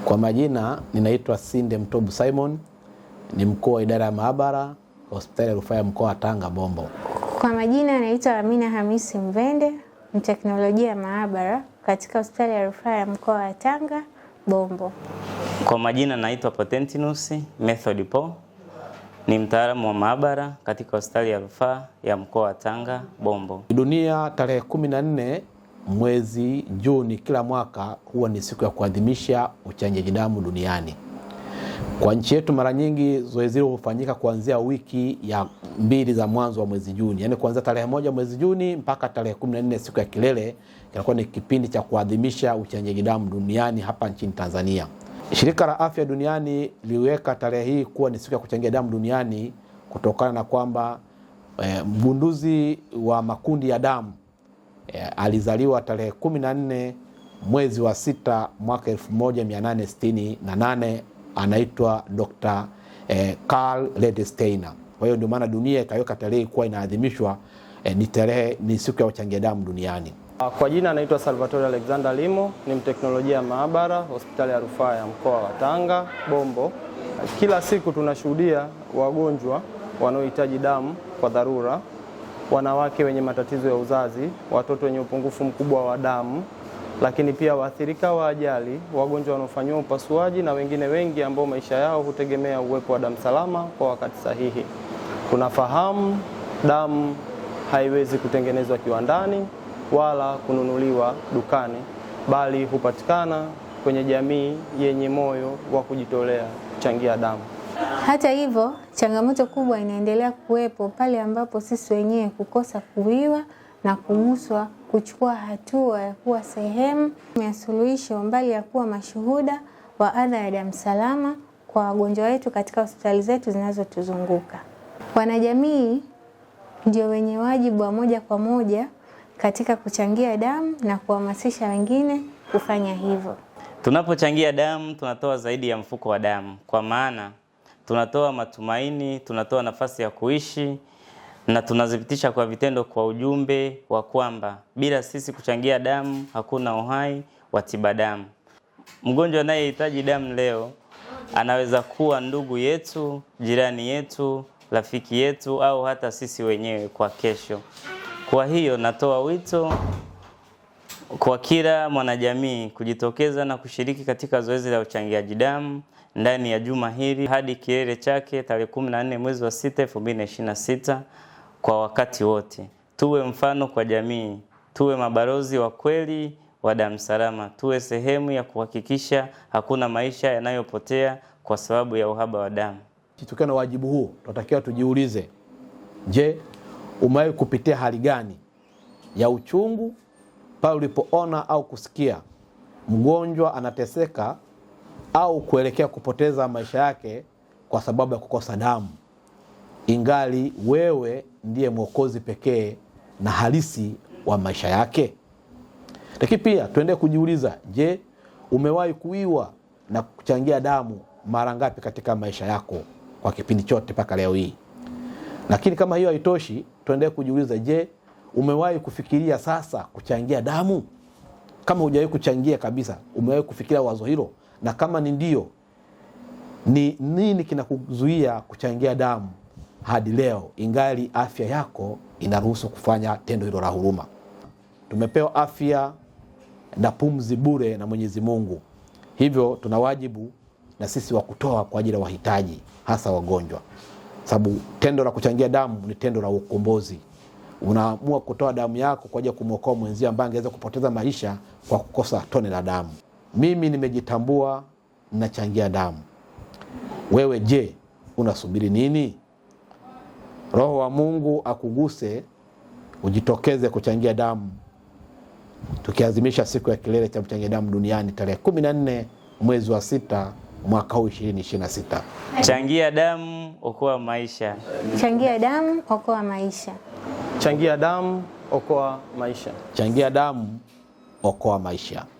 Kwa majina ninaitwa Sinde Mtobu Simon, ni mkuu wa idara ya maabara hospitali ya rufaa ya mkoa wa Tanga Bombo. Kwa majina naitwa Amina Hamisi Mvende, mteknolojia ya maabara katika hospitali ya rufaa ya mkoa wa Tanga Bombo. Kwa majina naitwa Potentinus Method Paul, ni mtaalamu wa maabara katika hospitali ya rufaa ya mkoa wa Tanga Bombo. Dunia tarehe 14 mwezi Juni kila mwaka huwa ni siku ya kuadhimisha uchangiaji damu duniani. Kwa nchi yetu mara nyingi zoezi hilo hufanyika kuanzia wiki ya 2 za mwanzo wa mwezi Juni. Yaani kuanzia tarehe 1 mwezi Juni mpaka tarehe 14 siku ya kilele, kinakuwa ni kipindi cha kuadhimisha uchangiaji damu duniani hapa nchini Tanzania. Shirika la Afya Duniani liweka tarehe hii kuwa ni siku ya kuchangia damu duniani kutokana na kwamba mgunduzi wa makundi ya damu alizaliwa tarehe 14 mwezi wa 6 mwaka 1868, anaitwa Dr. Carl Landsteiner. Kwa hiyo ndio maana dunia ikaweka tarehe kuwa inaadhimishwa ni siku ya uchangia damu duniani. Kwa jina anaitwa Salvatore Alexander Limo, ni mteknolojia maabara hospitali ya rufaa ya mkoa wa Tanga Bombo. Kila siku tunashuhudia wagonjwa wanaohitaji damu kwa dharura, wanawake wenye matatizo ya uzazi, watoto wenye upungufu mkubwa wa damu, lakini pia waathirika wa ajali, wagonjwa wanaofanyiwa upasuaji na wengine wengi ambao maisha yao hutegemea uwepo wa damu salama kwa wakati sahihi. Tunafahamu damu haiwezi kutengenezwa kiwandani wala kununuliwa dukani, bali hupatikana kwenye jamii yenye moyo wa kujitolea kuchangia damu. Hata hivyo, changamoto kubwa inaendelea kuwepo pale ambapo sisi wenyewe kukosa kuwiwa na kuguswa kuchukua hatua ya kuwa sehemu ya suluhisho, mbali ya kuwa mashuhuda wa adha ya damu salama kwa wagonjwa wetu katika hospitali zetu zinazotuzunguka. Wanajamii ndio wenye wajibu wa moja kwa moja katika kuchangia damu na kuhamasisha wengine kufanya hivyo. Tunapochangia damu tunatoa zaidi ya mfuko wa damu, kwa maana tunatoa matumaini, tunatoa nafasi ya kuishi na tunazipitisha kwa vitendo kwa ujumbe wa kwamba bila sisi kuchangia damu hakuna uhai wa tiba damu. Mgonjwa anayehitaji damu leo anaweza kuwa ndugu yetu, jirani yetu, rafiki yetu au hata sisi wenyewe kwa kesho. Kwa hiyo natoa wito kwa kila mwanajamii kujitokeza na kushiriki katika zoezi la uchangiaji damu ndani ya juma hili hadi kilele chake tarehe 14 mwezi wa 6 2026 kwa wakati wote. Tuwe mfano kwa jamii, tuwe mabalozi wa kweli wa damu salama, tuwe sehemu ya kuhakikisha hakuna maisha yanayopotea kwa sababu ya uhaba wa damu. Tukiwa na wajibu huu, tunatakiwa tujiulize, je, umewahi kupitia hali gani ya uchungu pale ulipoona au kusikia mgonjwa anateseka au kuelekea kupoteza maisha yake kwa sababu ya kukosa damu, ingali wewe ndiye mwokozi pekee na halisi wa maisha yake? Lakini pia tuendelee kujiuliza, je, umewahi kuiwa na kuchangia damu mara ngapi katika maisha yako kwa kipindi chote mpaka leo hii? Lakini kama hiyo haitoshi, tuendelee kujiuliza, je, umewahi kufikiria sasa kuchangia damu? Kama hujawahi kuchangia kabisa, umewahi kufikiria wazo hilo? Na kama ni ndio, ni nini kinakuzuia kuchangia damu hadi leo ingali afya yako inaruhusu kufanya tendo hilo la huruma? Tumepewa afya na pumzi bure na Mwenyezi Mungu. Hivyo tuna wajibu na sisi wa kutoa kwa ajili ya wahitaji, hasa wagonjwa. Sababu tendo la kuchangia damu ni tendo la ukombozi. Unaamua kutoa damu yako kwa ajili ya kumwokoa mwenzio ambaye angeweza kupoteza maisha kwa kukosa tone la damu. Mimi nimejitambua nachangia damu. Wewe je, unasubiri nini? Roho wa Mungu akuguse, ujitokeze kuchangia damu, tukiadhimisha siku ya kilele cha kuchangia damu duniani tarehe 14 mwezi wa 6 mwaka huu 2026. Changia damu, okoa maisha. Changia damu, okoa maisha. Changia damu, okoa maisha. Changia damu, okoa maisha.